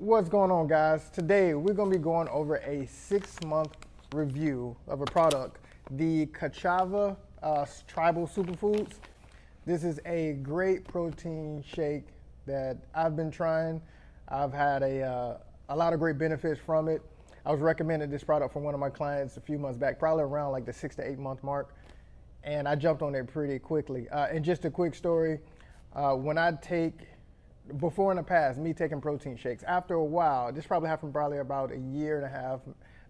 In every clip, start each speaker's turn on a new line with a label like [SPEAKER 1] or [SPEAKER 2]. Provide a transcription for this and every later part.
[SPEAKER 1] What's going on, guys? Today we're going to be going over a 6-month review of a product, the Kachava Tribal Superfoods. This is a great protein shake that I've been trying. I've had a lot of great benefits from it. I was recommended this product from one of my clients a few months back, probably around like the 6 to 8 month mark, and I jumped on it pretty quickly. And just a quick story, before in the past, me taking protein shakes, after a while, this probably happened about a year and a half,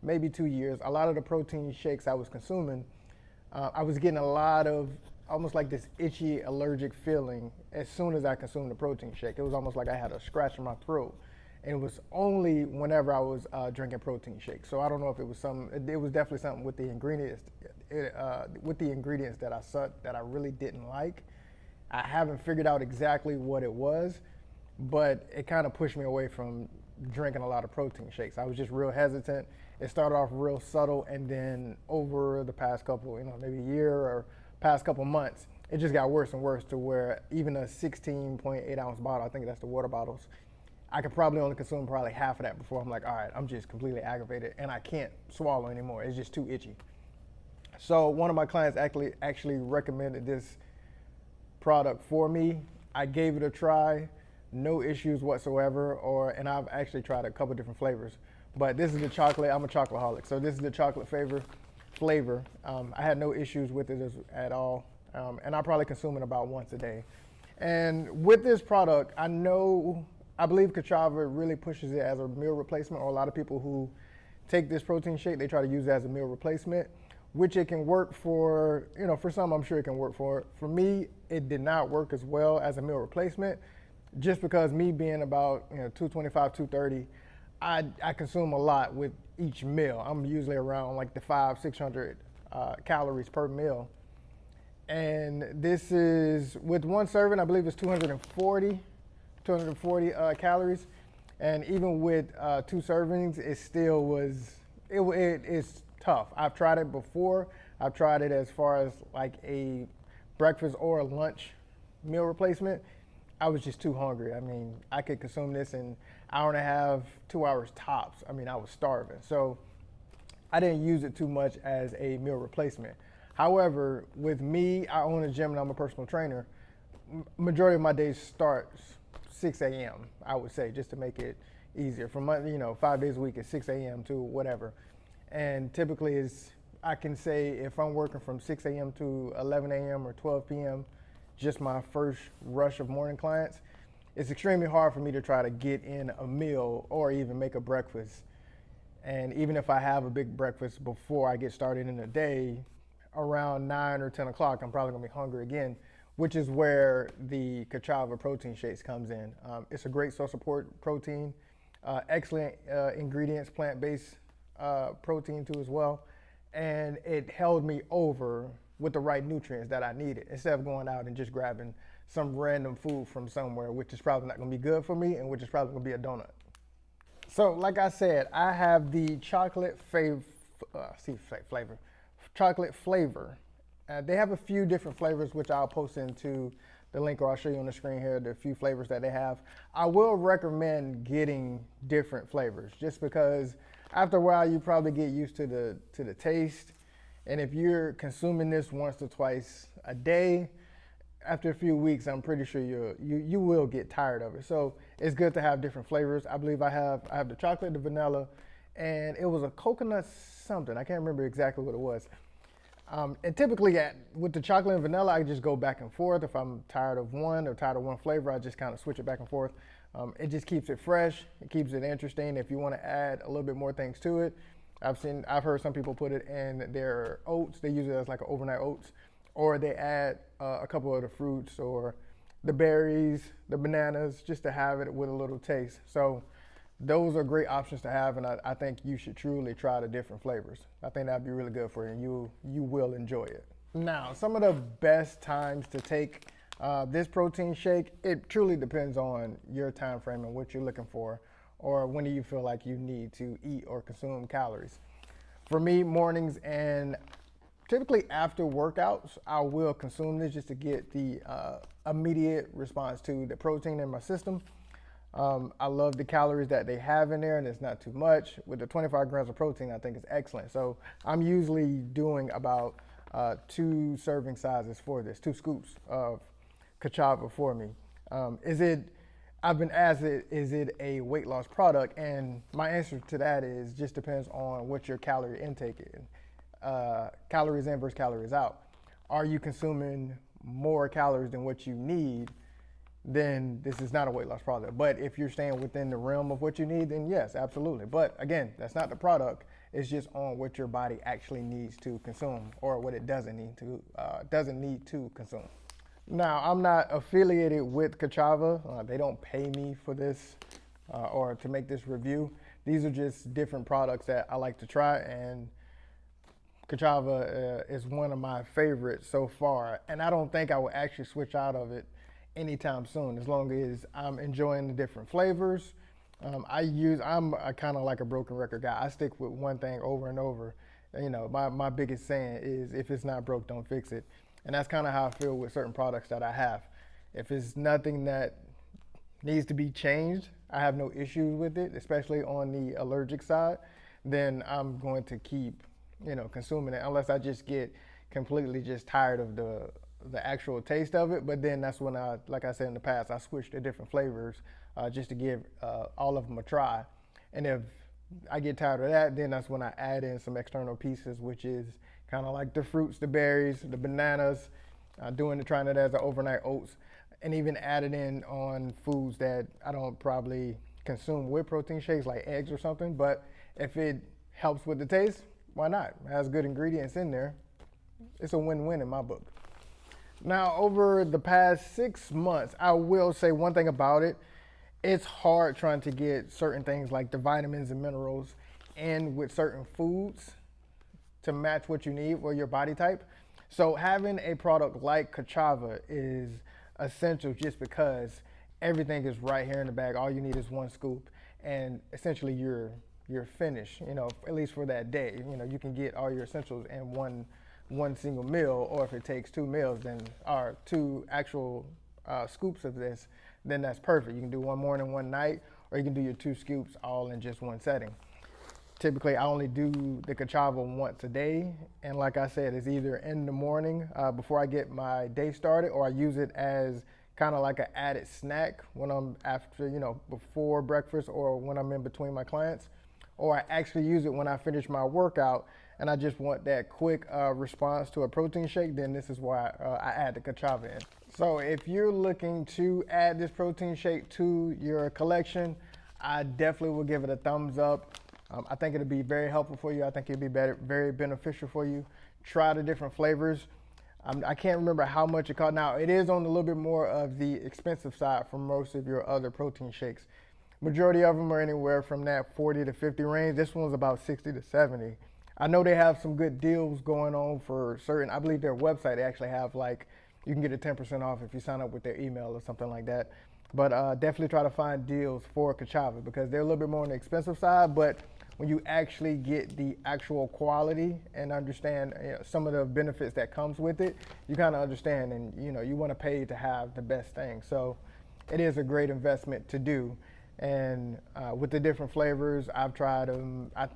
[SPEAKER 1] maybe 2 years, a lot of the protein shakes I was consuming, I was getting a lot of almost like this itchy allergic feeling as soon as I consumed the protein shake. It was almost like I had a scratch in my throat. And it was only whenever I was drinking protein shakes. So I don't know if it was it was definitely something with the ingredients, that I really didn't like. I haven't figured out exactly what it was, but it kind of pushed me away from drinking a lot of protein shakes. I was just real hesitant. It started off real subtle, and then over the past couple, maybe a year or past couple months, it just got worse and worse to where even a 16.8 ounce bottle, I think that's the water bottles, I could probably only consume probably half of that before I'm like, all right, I'm just completely aggravated and I can't swallow anymore. It's just too itchy. So one of my clients actually recommended this product for me. I gave it a try. No issues whatsoever, and I've actually tried a couple different flavors. But this is the chocolate, I'm a chocoholic, so this is the chocolate flavor. I had no issues with it at all, and I probably consume it about once a day. And with this product, I believe Kachava really pushes it as a meal replacement, or a lot of people who take this protein shake, they try to use it as a meal replacement, which it can work for, for some I'm sure it can work for. For me, it did not work as well as a meal replacement. Just because me being about 225, 230, I consume a lot with each meal. I'm usually around like the 500-600 calories per meal. And this is, with one serving, I believe it's 240 calories. And even with 2 servings, it still was, it's tough. I've tried it before. I've tried it as far as like a breakfast or a lunch meal replacement. I was just too hungry. I mean, I could consume this in an hour and a half, 2 hours tops. I mean, I was starving. So I didn't use it too much as a meal replacement. However, with me, I own a gym and I'm a personal trainer. Majority of my days starts 6 a.m., I would say, just to make it easier. From 5 days a week, it's 6 a.m. to whatever. And typically I can say if I'm working from 6 a.m. to 11 a.m. or 12 p.m., just my first rush of morning clients, it's extremely hard for me to try to get in a meal or even make a breakfast. And even if I have a big breakfast before I get started in the day, around 9 or 10 o'clock, I'm probably gonna be hungry again, which is where the Kachava protein shakes comes in. It's a great source of protein, excellent ingredients, plant-based protein too as well. And it held me over with the right nutrients that I needed, instead of going out and just grabbing some random food from somewhere, which is probably not gonna be good for me and which is probably gonna be a donut. So like I said, I have the chocolate flavor. They have a few different flavors, which I'll post into the link, or I'll show you on the screen here, the few flavors that they have. I will recommend getting different flavors, just because after a while you probably get used to the taste. And if you're consuming this once or twice a day, after a few weeks, I'm pretty sure you will get tired of it. So it's good to have different flavors. I believe I have the chocolate, the vanilla, and it was a coconut something. I can't remember exactly what it was. And typically with the chocolate and vanilla, I just go back and forth. If I'm tired of one or tired of one flavor, I just kind of switch it back and forth. It just keeps it fresh. It keeps it interesting. If you want to add a little bit more things to it, I've heard some people put it in their oats. They use it as like an overnight oats, or they add a couple of the fruits or the berries, the bananas, just to have it with a little taste. So those are great options to have, and I think you should truly try the different flavors. I think that'd be really good for you, and you will enjoy it. Now, some of the best times to take this protein shake, it truly depends on your time frame and what you're looking for, or when do you feel like you need to eat or consume calories. For me, mornings and typically after workouts, I will consume this just to get the immediate response to the protein in my system. I love the calories that they have in there, and it's not too much. With the 25 grams of protein, I think it's excellent. So I'm usually doing about 2 serving sizes for this, 2 scoops of Kachava for me. I've been asked, is it a weight loss product? And my answer to that is just depends on what your calorie intake is. Calories in versus calories out. Are you consuming more calories than what you need? Then this is not a weight loss product. But if you're staying within the realm of what you need, then yes, absolutely. But again, that's not the product. It's just on what your body actually needs to consume or what it doesn't need to consume. Now, I'm not affiliated with Kachava. They don't pay me for this or to make this review. These are just different products that I like to try, and Kachava is one of my favorites so far. And I don't think I will actually switch out of it anytime soon, as long as I'm enjoying the different flavors. I'm kind of like a broken record guy. I stick with one thing over and over. You know, my biggest saying is, if it's not broke, don't fix it. And that's kind of how I feel with certain products that I have. If it's nothing that needs to be changed, I have no issues with it, especially on the allergic side, then I'm going to keep, consuming it, unless I just get completely just tired of the actual taste of it. But then that's when like I said in the past, I switch to different flavors just to give all of them a try. And if I get tired of that, then that's when I add in some external pieces, which is kind of like the fruits, the berries, the bananas, trying it as an overnight oats, and even added in on foods that I don't probably consume with protein shakes, like eggs or something. But if it helps with the taste, why not? It has good ingredients in there. It's a win-win in my book. Now, over the past 6 months, I will say one thing about it. It's hard trying to get certain things like the vitamins and minerals in with certain foods to match what you need for your body type. So having a product like Kachava is essential, just because everything is right here in the bag. All you need is 1 scoop, and essentially you're finished, at least for that day. You can get all your essentials in one single meal, or if it takes 2 meals, or 2 actual scoops of this, then that's perfect. You can do 1 morning, 1 night, or you can do your 2 scoops all in just 1 setting. Typically, I only do the Kachava once a day, and like I said, it's either in the morning before I get my day started, or I use it as kind of like an added snack when I'm before breakfast, or when I'm in between my clients, or I actually use it when I finish my workout and I just want that quick response to a protein shake. Then this is why I add the Kachava in. So if you're looking to add this protein shake to your collection, I definitely will give it a thumbs up. I think it'll be very helpful for you. I think it'll be very beneficial for you. Try the different flavors. I can't remember how much it cost. Now, it is on a little bit more of the expensive side from most of your other protein shakes. Majority of them are anywhere from that 40 to 50 range. This one's about 60 to 70. I know they have some good deals going on for certain. I believe their website, they actually have you can get a 10% off if you sign up with their email or something like that. But definitely try to find deals for Kachava, because they're a little bit more on the expensive side. But when you actually get the actual quality and understand some of the benefits that comes with it, you kind of understand, and you want to pay to have the best thing. So it is a great investment to do. And with the different flavors, I've tried them. I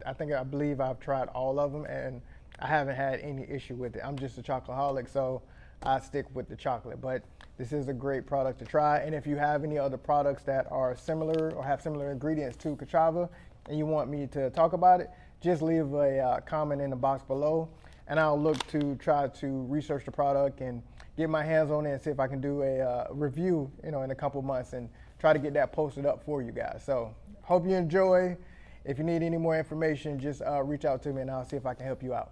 [SPEAKER 1] believe I've tried all of them, and I haven't had any issue with it. I'm just a chocoholic, so I stick with the chocolate. But this is a great product to try. And if you have any other products that are similar or have similar ingredients to Kachava, and you want me to talk about it, just leave a comment in the box below, and I'll look to try to research the product and get my hands on it and see if I can do a review, in a couple months, and try to get that posted up for you guys. So hope you enjoy. If you need any more information, just reach out to me and I'll see if I can help you out.